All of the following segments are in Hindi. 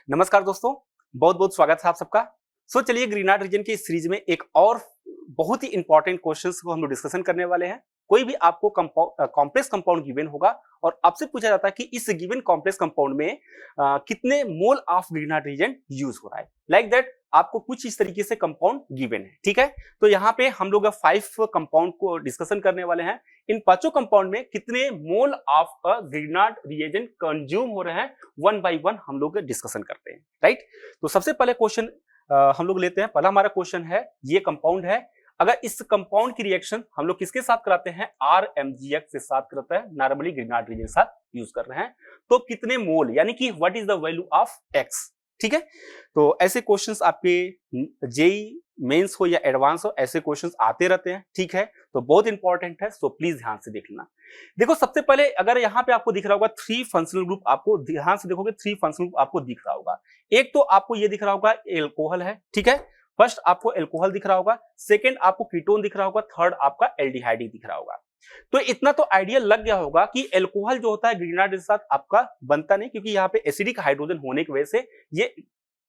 नमस्कार दोस्तों, बहुत बहुत स्वागत है आप सबका। चलिए ग्रीनहार्ट रीजन की इस सीरीज में एक और बहुत ही इंपॉर्टेंट क्वेश्चंस को हम लोग डिस्कशन करने वाले हैं। कोई भी आपको कॉम्प्लेक्स कंपाउंड गिवन होगा और आपसे पूछा जाता है कि इस गिवन कॉम्प्लेक्स कंपाउंड में कितने मोल ऑफ ग्रीनहार्ट रीजन यूज हो रहा है। लाइक दैट आपको कुछ इस तरीके से कंपाउंड गिवन है, ठीक है। तो यहाँ पे हम लोग 5 कंपाउंड को डिस्कशन करने वाले हैं। इन 5 कंपाउंड में कितने mole of a Grignard reagent consume हो रहे हैं, वन बाय वन हम लोग डिस्कशन करते हैं, राइट। तो सबसे पहले क्वेश्चन हम लोग लेते हैं। पहला हमारा क्वेश्चन है, ये कंपाउंड है, अगर इस कंपाउंड की रिएक्शन हम लोग किसके साथ कराते हैं, RMgX के साथ कराते हैं, नॉर्मली ग्रीनहार्ट रीजन के साथ यूज कर रहे हैं, तो कितने मोल, यानी कि what is the value of X, ठीक है। तो ऐसे क्वेश्चंस आपके जेई मेंस हो या एडवांस हो, ऐसे क्वेश्चंस आते रहते हैं, ठीक है। तो बहुत इंपॉर्टेंट है, सो प्लीज ध्यान से देख लेना। देखो सबसे पहले अगर यहाँ पे आपको दिख रहा होगा 3 फंक्शनल ग्रुप, आपको ध्यान से देखोगे 3 फंक्शनल ग्रुप आपको दिख रहा होगा। एक तो आपको ये दिख रहा होगा एल्कोहल है, ठीक है। फर्स्ट आपको एल्कोहल दिख रहा होगा, सेकेंड आपको कीटोन दिख रहा होगा, थर्ड आपका एल्डिहाइड दिख रहा होगा। तो इतना तो आइडिया लग गया होगा कि एल्कोहल जो होता है ग्रीनहार्ट के साथ आपका बनता नहीं, क्योंकि यहाँ पे एसिडिक हाइड्रोजन होने की वजह से ये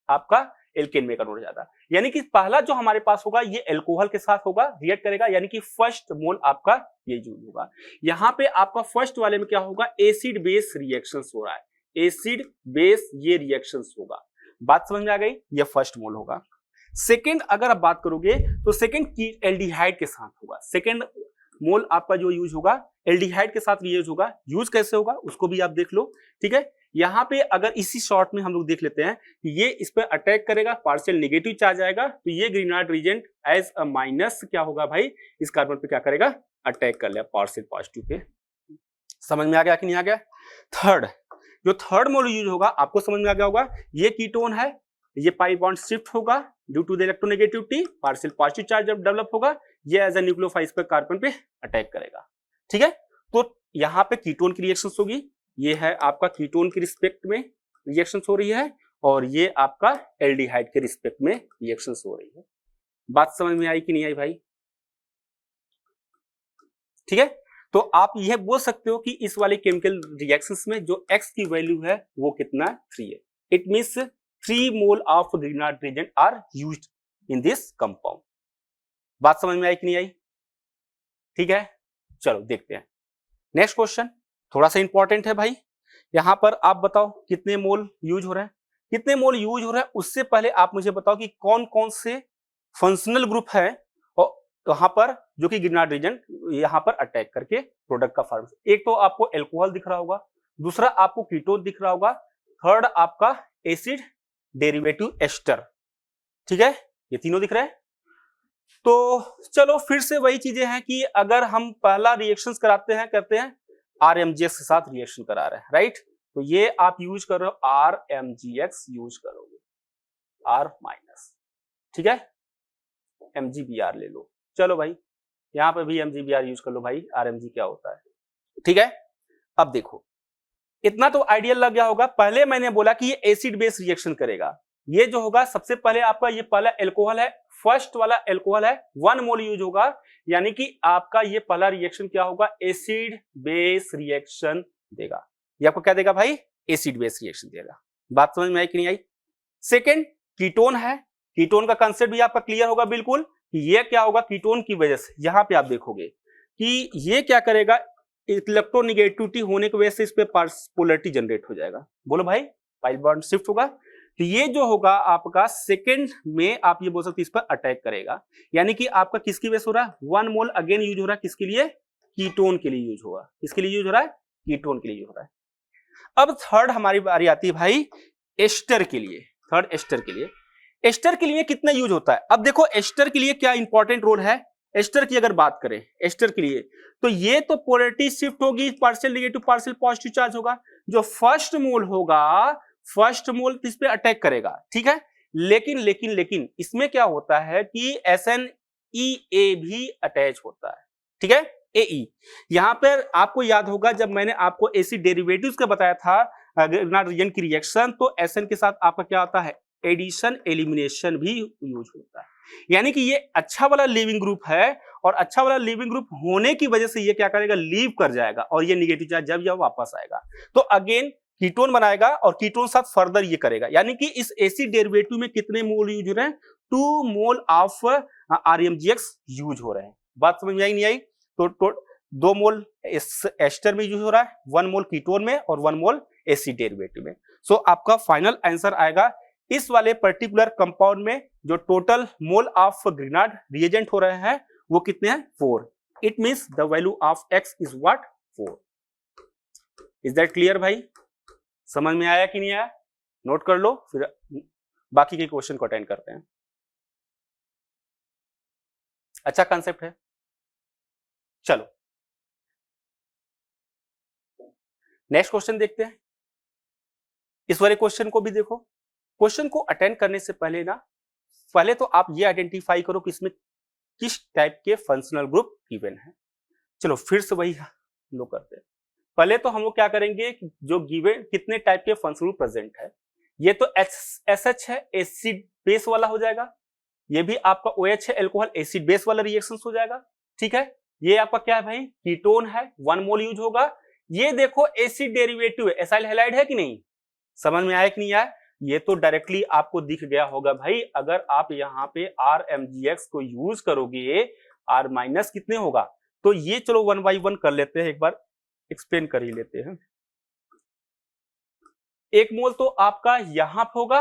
आपका एल्केन में कन्वर्ट हो जाता है। यानी कि पहला जो हमारे पास होगा ये एल्कोहल के साथ होगा, रिएक्ट करेगा, यानी कि फर्स्ट मोल आपका ये यूज होगा। यहाँ पे आपका फर्स्ट वाले में क्या होगा, एसिड बेस रिएक्शंस हो रहा है, एसिड बेस ये रिएक्शंस होगा। बात समझ में आ गई, ये फर्स्ट मोल होगा। सेकेंड अगर आप बात करोगे तो सेकेंड की एल्डिहाइड के साथ होगा, सेकेंड मोल आपका जो यूज होगा एल्डिहाइड के साथ यूज होगा। यूज कैसे होगा उसको भी आप देख लो, ठीक है। यहाँ पे अगर इसी शॉर्ट में हम लोग देख लेते हैं कि ये इस पर अटैक करेगा, पार्शियल नेगेटिव चार्ज आएगा, तो ये ग्रीनहार्ट रीजेंट एज अ माइनस क्या होगा भाई, इस कार्बन पे क्या करेगा, अटैक कर लिया पार्शियल पॉजिटिव पे। समझ में आ गया कि नहीं आ गया। थर्ड, जो थर्ड मोल यूज होगा आपको समझ में आ गया होगा, ये कीटोन है, ये पाई बॉन्ड शिफ्ट होगा due to the electronegativity, partial positive charge जब डेवलप होगा, ये एज अ न्यूक्लियोफाइल पर कार्बन पे अटैक करेगा, ठीक है। तो यहाँ पे कीटोन की रिएक्शंस होगी, ये है आपका कीटोन के रिस्पेक्ट में रिएक्शंस हो रही है, और ये आपका एल्डिहाइड के रिस्पेक्ट में रिएक्शंस हो रही है। बात समझ में आई कि नहीं आई भाई, ठीक है। तो आप यह बोल सकते हो कि इस वाले केमिकल रिएक्शंस में जो X की वैल्यू है वो कितना 3 है। It means 3 mole of Grignard reagent are used in this compound. बात समझ में आई कि नहीं आई, ठीक है। चलो देखते हैं नेक्स्ट क्वेश्चन, थोड़ा सा इंपॉर्टेंट है भाई। यहां पर आप बताओ कितने मोल यूज हो रहे हैं, कितने मोल यूज हो रहे हैं। उससे पहले आप मुझे बताओ कि कौन कौन से फंक्शनल ग्रुप है और वहां पर जो कि ग्रीनहार्ट रीजेंट यहां पर अटैक करके प्रोडक्ट का फॉर्म। एक तो आपको एल्कोहल दिख रहा होगा, दूसरा आपको कीटोन दिख रहा होगा, थर्ड आपका एसिड डेरिवेटिव एस्टर, ठीक है। ये तीनों दिख रहे हैं। तो चलो फिर से वही चीजें हैं कि अगर हम पहला रिएक्शंस कराते हैं, करते हैं RMgX के साथ रिएक्शन करा रहे हैं, राइट। तो ये आप यूज कर रहे हो RMgX यूज करोगे, R माइनस, ठीक है। MgBr ले लो, चलो भाई यहां पर भी MgBr यूज कर लो भाई, RMg क्या होता है, ठीक है। अब देखो इतना तो आइडिया लग गया होगा। पहले मैंने बोला कि ये एसिड बेस रिएक्शन करेगा, ये जो होगा सबसे पहले आपका ये पहला एल्कोहल है, फर्स्ट वाला एल्कोहल है, 1 मोल यूज होगा, यानी कि आपका ये पहला रिएक्शन क्या होगा, एसिड बेस रिएक्शन देगा। ये आपको क्या देगा भाई, एसिड बेस रिएक्शन देगा। बात समझ में आई कि नहीं आई। सेकेंड कीटोन है, कीटोन का कंसेप्ट भी आपका क्लियर होगा बिल्कुल कि ये क्या होगा, कीटोन की वजह से यहां पे आप देखोगे कि ये क्या करेगा, इलेक्ट्रोनेगेटिविटी होने की वजह से इस पे पोलैरिटी जनरेट हो जाएगा। बोलो भाई, पाई बॉन्ड शिफ्ट होगा, तो ये जो होगा आपका सेकंड में आप ये बोल सकते इस पर अटैक करेगा, यानी कि आपका किसकी वजह से हो रहा है, 1 मोल अगेन यूज हो रहा है, किसके लिए, कीटोन के लिए यूज होगा। किसके लिए यूज हो रहा है, कीटोन के लिए यूज हो रहा है। अब थर्ड हमारी बारी आती है भाई एस्टर के लिए। थर्ड एस्टर के लिए, एस्टर के लिए कितना यूज होता है। अब देखो एस्टर के लिए क्या इंपॉर्टेंट रोल है। एस्टर की अगर बात करें एस्टर के लिए, तो ये तो पोलैरिटी शिफ्ट होगी, partial negative partial positive charge होगा। जो फर्स्ट मोल होगा, फर्स्ट मोल इस पे अटैक करेगा, ठीक है। लेकिन लेकिन लेकिन इसमें क्या होता है कि SNEA भी अटैच होता है, ठीक है, AE। यहां पर आपको याद होगा जब मैंने आपको एसिड डेरिवेटिव्स का बताया था ग्रीनहार्ट रीजन की रिएक्शन, तो SN के साथ आपका क्या होता है, एडिशन एलिमिनेशन भी यूज होता है। यानी कि ये अच्छा वाला लिविंग ग्रुप है, और अच्छा वाला लिविंग ग्रुप होने की वजह से ये क्या करेगा, लीव कर जाएगा, और ये निगेटिव चार्ज जब वापस आएगा तो अगेन कीटोन बनाएगा और कीटोन साथ फर्दर ये करेगा, यानी कि इस एसिड डेरिवेटिव में कितने मोल यूज हो रहे हैं, 2 मोल ऑफ RMGX यूज हो रहे हैं। बात समझ में आई नहीं आई? तो 2 मोल एस्टर में यूज हो रहा है, 1 मोल कीटोन में और 1 मोल एसिड डेरिवेटिव में। सो आपका फाइनल आंसर आएगा इस वाले पर्टिकुलर कंपाउंड में जो total mole of Grignard reagent हो रहे हैं वो कितने हैं, 4। It means the value of x is what, 4। Is that clear भाई? समझ में आया कि नहीं आया? नोट कर लो, फिर बाकी के क्वेश्चन को अटेंड करते हैं। अच्छा कॉन्सेप्ट है। चलो नेक्स्ट क्वेश्चन देखते हैं। इस वाले क्वेश्चन को भी देखो। क्वेश्चन को अटेंड करने से पहले ना, पहले तो आप ये आइडेंटिफाई करो कि इसमें किस टाइप के फंक्शनल ग्रुप गिवन है। चलो फिर से वही लोग करते हैं। पहले तो हम लोग क्या करेंगे, जो गिवन कितने टाइप के फंक्शनल ग्रुप प्रेजेंट है। ये तो SH है, एसिड बेस वाला हो जाएगा। ये भी आपका OH है, एल्कोहल एसिड बेस वाला रिएक्शंस हो जाएगा। ठीक है, ये आपका क्या है भाई, कीटोन है, 1 मोल यूज होगा। ये देखो एसिड डेरिवेटिव है, एसाइल हैलाइड है कि नहीं? समझ में आया कि नहीं आया? ये तो डायरेक्टली आपको दिख गया होगा भाई। अगर आप यहाँ पे RMGX को यूज करोगे, R माइनस कितने होगा, तो ये चलो 1 बाई 1 कर लेते हैं, एक बार एक्सप्लेन कर ही लेते हैं। 1 मोल तो आपका यहां पे होगा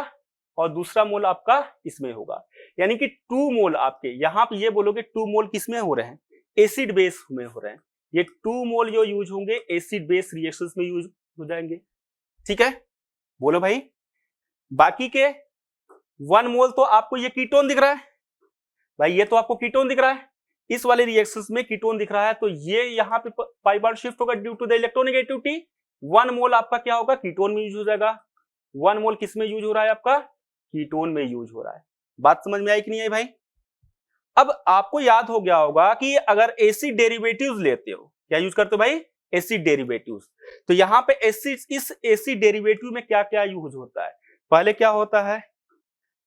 और दूसरा मोल आपका इसमें होगा, यानी कि 2 मोल आपके यहां पे, ये बोलोगे 2 मोल किसमें हो रहे हैं, एसिड बेस में हो रहे हैं। ये 2 मोल जो यूज होंगे एसिड बेस रिएक्शंस में यूज हो जाएंगे। ठीक है, बोलो भाई। बाकी के 1 मोल तो आपको ये कीटोन दिख रहा है भाई, ये तो आपको कीटोन दिख रहा है, इस वाले रिएक्शंस में कीटोन दिख रहा है, तो ये यहाँ पे पाई बॉन्ड शिफ्ट होगा ड्यू टू द इलेक्ट्रोनेगेटिविटी। 1 मोल आपका क्या होगा, कीटोन में यूज हो जाएगा। 1 मोल किस में यूज हो रहा है, आपका कीटोन में यूज हो रहा है। बात समझ में आई कि नहीं आई भाई? अब आपको याद हो गया होगा कि अगर एसिड डेरिवेटिव्स लेते हो, क्या यूज करते हो भाई, एसिड डेरिवेटिव्स। तो यहाँ पे एसिड, इस एसिड डेरिवेटिव में क्या क्या यूज होता है। पहले क्या होता है,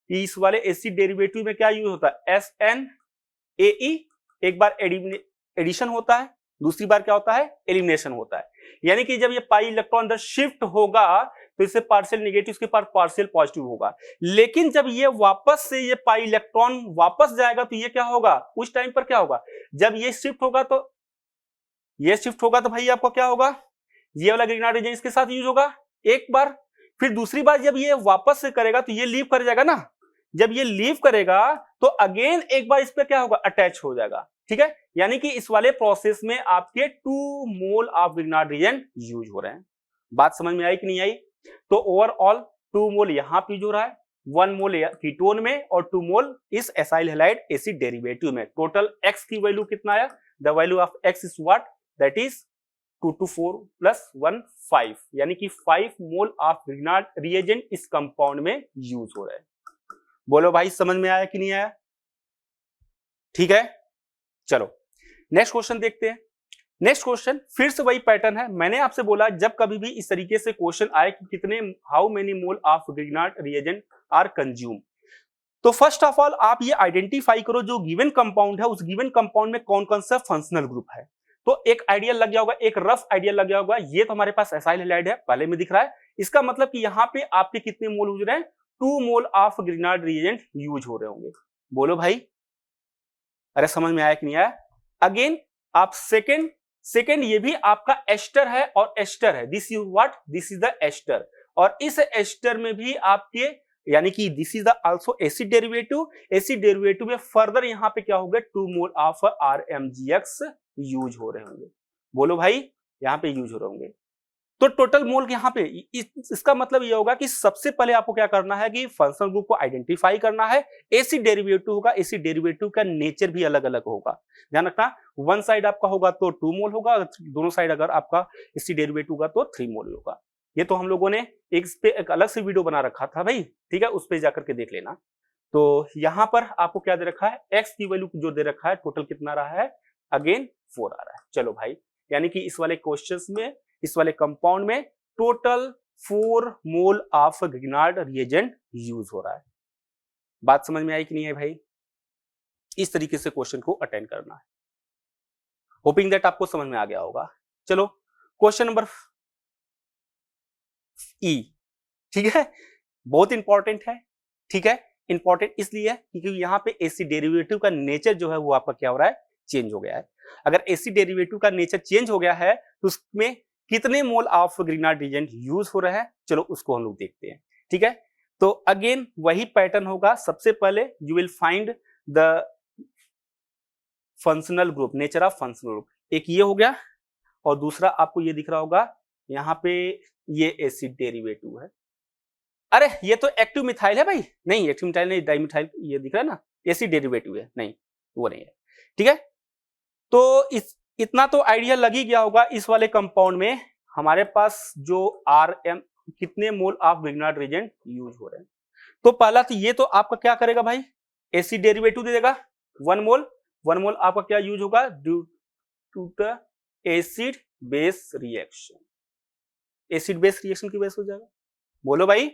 इस वाले एसिड डेरिवेटिव में क्या यूज होता है, SNAE। एक बार एडिशन होता है, दूसरी बार क्या होता है, एलिमिनेशन होता है। यानी कि जब ये पाई इलेक्ट्रॉन अंदर शिफ्ट होगा तो इससे पार्शियल नेगेटिव के पास पार्शियल पॉजिटिव होगा। लेकिन जब ये वापस से ये पाई इलेक्ट्रॉन वापस जाएगा तो ये क्या होगा, उस टाइम पर क्या होगा, जब ये शिफ्ट होगा तो ये शिफ्ट होगा तो भाई आपको क्या होगा, ये वाला ग्रीन हाइड्रोजन इसके साथ यूज होगा एक बार। फिर दूसरी बार जब ये वापस से करेगा तो ये लीव कर जाएगा ना, जब ये लीव करेगा तो अगेन एक बार इस पे क्या होगा, अटैच हो जाएगा। ठीक है, यानी कि इस वाले प्रोसेस में आपके 2 मोल ऑफ ग्रिनार्ड रिएजेंट यूज हो रहे हैं। बात समझ में आई कि नहीं आई? तो ओवरऑल 2 मोल यहां पे यूज हो रहा है, 1 मोल कीटोन में और 2 मोल इस एसाइल हैलाइड एसिड डेरिवेटिव में। टोटल x की वैल्यू कितना आया, the value of x is what, that is 2 to 4 plus 1 5, यानी कि 5 मोल ऑफ ग्रिनार्ड रिएजेंट इस कंपाउंड में यूज हो रहा है। बोलो भाई समझ में आया कि नहीं आया? ठीक है, चलो नेक्स्ट क्वेश्चन देखते हैं। नेक्स्ट क्वेश्चन फिर से वही पैटर्न है। मैंने आपसे बोला जब कभी भी इस तरीके से क्वेश्चन आए कि कितने, how many mole of Grignard reagent are consume, तो फर्स्ट ऑफ ऑल आप ये आइडेंटिफाई करो जो गिवन कंपाउंड है उस गिवन कंपाउंड में कौन कौन सा फंक्शनल ग्रुप है। तो एक आइडिया लग गया होगा, एक रफ आइडिया लग गया होगा। ये तो हमारे पास एसाइल हैलाइड है, पहले में दिख रहा है। इसका मतलब कि यहाँ पे आपके कितने मोल यूज रहे हैं, 2 मोल ऑफ ग्रिनार्ड रिएजेंट यूज हो रहे होंगे। बोलो भाई, अरे समझ में आया कि नहीं आया? अगेन आप सेकेंड ये भी आपका एस्टर है और एस्टर है, this is what, this is the ester. और इस एस्टर में भी आपके, यानी कि this is the also acid derivative. Acid derivative में फर्दर यहाँ पे क्या होगा, 2 मोल ऑफ RMGX यूज हो रहे होंगे। बोलो भाई, यहाँ पे यूज हो रहे होंगे। तो टोटल मोल यहाँ पे इसका मतलब ये होगा कि सबसे पहले आपको क्या करना है कि फंक्शनल ग्रुप को आइडेंटिफाई करना है। एसिड डेरिवेटिव होगा, एसिड डेरिवेटिव का नेचर भी अलग अलग होगा, ध्यान रखना। वन साइड आपका होगा तो 2 मोल होगा, दोनों साइड अगर आपका एसिड डेरिवेटिव होगा तो 3 मोल होगा। ये तो हम लोगों ने एक अलग से वीडियो बना रखा था भाई, ठीक है, उस पर जाकर के देख लेना। तो यहाँ पर आपको क्या दे रखा है, एक्स की वैल्यू जो दे रखा है टोटल कितना रहा है, अगेन 4 आ रहा है। चलो भाई, यानी कि इस वाले क्वेश्चंस में, इस वाले कंपाउंड में total 4 mole of Grignard reagent use हो रहा है। बात समझ में आई कि नहीं है भाई? इस तरीके से क्वेश्चन को अटेंड करना है। होपिंग दैट आपको समझ में आ गया होगा। चलो क्वेश्चन नंबर ई, ठीक है, बहुत इंपॉर्टेंट है, ठीक है। इंपॉर्टेंट इसलिए है क्योंकि यहाँ पे एसिड डेरिवेटिव का नेचर जो है वो आपका क्या हो रहा है, चेंज हो गया है। अगर एसिड डेरिवेटिव का नेचर चेंज हो गया है तो उसमें कितने mole of Grignard reagent use हो रहा है, चलो उसको हम लोग देखते हैं, ठीक है। तो अगेन वही पैटर्न होगा, सबसे पहले you will find the functional group, nature of functional group, एक ये हो गया और दूसरा आपको ये दिख रहा होगा यहाँ पे ये एसिड डेरिवेटिव है। अरे ये तो एक्टिव मिथाइल है भाई, नहीं एक्टिव मिथाइल नहीं, डाइमिथाइल ये दिख रहा है ना, एसिड डेरिवेटिव है, नहीं वो नहीं है, ठीक है। तो इतना तो आइडिया लग ही गया होगा इस वाले कंपाउंड में हमारे पास जो RM कितने mole of Grignard reagent use हो रहे हैं। तो पहला तो ये तो आपका क्या करेगा भाई, एसिड डेरिवेटिव दे देगा 1 मोल आपका क्या यूज होगा, due to the acid base reaction, acid base reaction की वजह से हो जाएगा, बोलो भाई।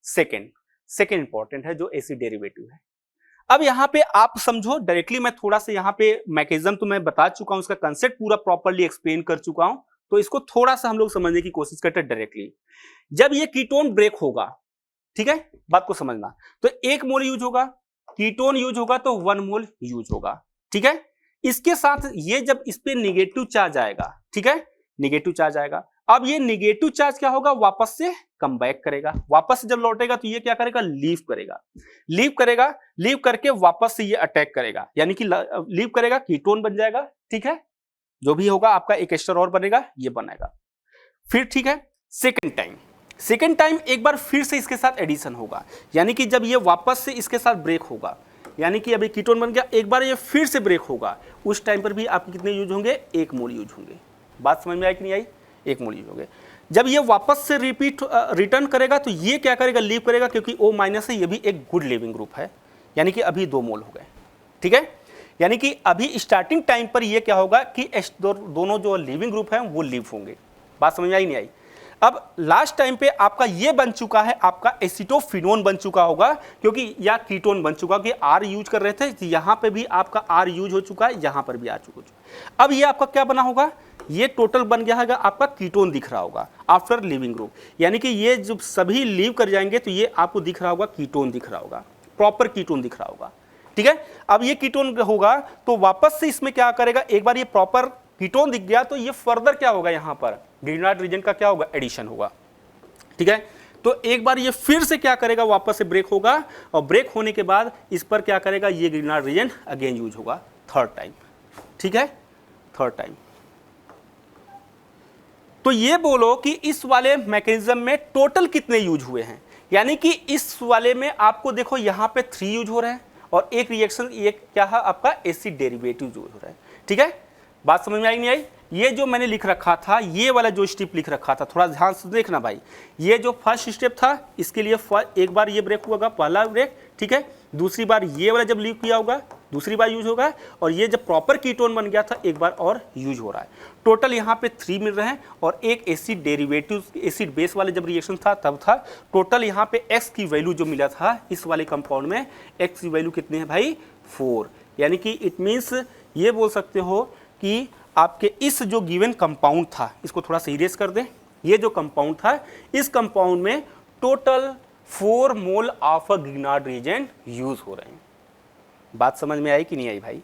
सेकेंड इंपॉर्टेंट है जो एसिड डेरिवेटिव है। अब यहां पे आप समझो डायरेक्टली, मैं थोड़ा सा यहां पे मैकेनिज्म तो मैं बता चुका हूं, उसका कंसेप्ट पूरा प्रॉपर्ली एक्सप्लेन कर चुका हूं, तो इसको थोड़ा सा हम लोग समझने की कोशिश करते हैं डायरेक्टली। जब ये कीटोन ब्रेक होगा, ठीक है, बात को समझना, तो 1 मोल यूज होगा, कीटोन यूज होगा तो 1 मोल यूज होगा, ठीक है। इसके साथ ये जब इस पे निगेटिव चार्ज आएगा, ठीक है, निगेटिव चार्ज आएगा, अब ये निगेटिव चार्ज क्या होगा, वापस से कम बैक करेगा, वापस से जब लौटेगा तो ये क्या करेगा, लीव करेगा, लीव करके वापस से ये अटैक करेगा, यानी कि लीव करेगा, कीटोन बन जाएगा, ठीक है, जो भी होगा आपका एक एस्टर और बनेगा, ये बनेगा। फिर ठीक है, सेकेंड टाइम एक बार फिर से इसके साथ एडिशन होगा, यानी कि जब ये वापस से इसके साथ ब्रेक होगा, यानी कि अभी कीटोन बन गया, एक बार ये फिर से ब्रेक होगा, उस टाइम पर भी आपके कितने यूज होंगे, 1 मोल यूज होंगे। बात समझ में आई कि नहीं आई, 1 मोल यूज होंगे। जब ये वापस से रिटर्न करेगा तो ये क्या करेगा, लीव करेगा, क्योंकि O- है, ये भी एक गुड लिविंग ग्रुप है, यानी कि अभी 2 मोल हो गए, ठीक है। यानी कि अभी स्टार्टिंग टाइम पर ये क्या होगा कि दोनों जो लिविंग ग्रुप हैं वो लीव होंगे। बात समझ में आई नहीं आई। अब लास्ट टाइम पे आपका ये बन चुका है, आपका एसिटोफिनोन बन चुका होगा, क्योंकि या कीटोन बन चुका, कि R यूज कर रहे थे, तो यहाँ पे भी आपका R यूज हो चुका है, यहाँ पर भी आ चुका। अब ये आपका क्या बना होगा, ये टोटल बन गया है आपका कीटोन दिख रहा होगा आफ्टर लिविंग ग्रुप, यानी कि ये जब सभी लीव कर जाएंगे तो ये आपको दिख रहा होगा, कीटोन दिख रहा होगा, प्रॉपर कीटोन दिख रहा होगा, ठीक है। अब ये कीटोन होगा तो वापस से इसमें क्या करेगा, एक बार ये प्रॉपर कीटोन दिख गया तो ये फर्दर क्या होगा, यहां पर ग्रीनार्ड रीजन का क्या होगा, एडिशन होगा, ठीक है। तो एक बार ये फिर से क्या करेगा, वापस से ब्रेक होगा, और ब्रेक होने के बाद इस पर क्या करेगा, ये ग्रीनार्ड रीजन अगेन यूज होगा 3rd टाइम, ठीक है, 3rd टाइम। तो ये बोलो कि इस वाले मैकेनिज्म में टोटल कितने यूज हुए हैं, यानी कि इस वाले में आपको देखो यहां पे 3 यूज हो रहे हैं, और एक रिएक्शन ये क्या है आपका एसिड डेरिवेटिव यूज हो रहा है, ठीक है। बात समझ में आई नहीं आई। ये जो मैंने लिख रखा था, ये वाला जो स्टेप लिख रखा था, थोड़ा ध्यान से देखना भाई, ये जो फर्स्ट स्टेप था इसके लिए एक बार ये ब्रेक हुआ, पहला ब्रेक, ठीक है, दूसरी बार ये वाला जब लीव किया होगा दूसरी बार यूज होगा, और ये जब प्रॉपर कीटोन बन गया था एक बार और यूज हो रहा है। टोटल यहाँ पे 3 मिल रहे हैं, और एक एसिड डेरिवेटिव एसिड बेस वाले जब रिएक्शन था तब था। टोटल यहाँ पे x की वैल्यू जो मिला था इस वाले कंपाउंड में, x की वैल्यू कितनी है भाई, 4, यानी कि इट मीन्स ये बोल सकते हो कि आपके इस जो गिवन कंपाउंड था, इसको थोड़ा सा इरेज कर दें, ये जो कंपाउंड था इस कंपाउंड में total 4 mole of a Grignard reagent use हो रहे हैं। बात समझ में आई कि नहीं आई भाई,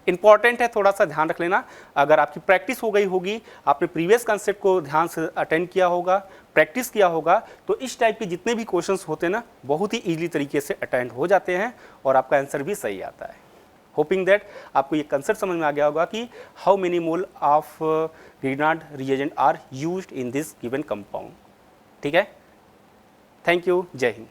इंपॉर्टेंट है, थोड़ा सा ध्यान रख लेना। अगर आपकी प्रैक्टिस हो गई होगी, आपने प्रीवियस कंसेप्ट को ध्यान से अटेंड किया होगा, प्रैक्टिस किया होगा, तो इस टाइप के जितने भी क्वेश्चंस होते हैं ना बहुत ही इजीली तरीके से अटेंड हो जाते हैं और आपका आंसर भी सही आता है। होपिंग दैट आपको ये कंसेप्ट समझ में आ गया होगा कि how many mole of Grignard reagent are used in this given compound. ठीक है, थैंक यू, जय हिंद।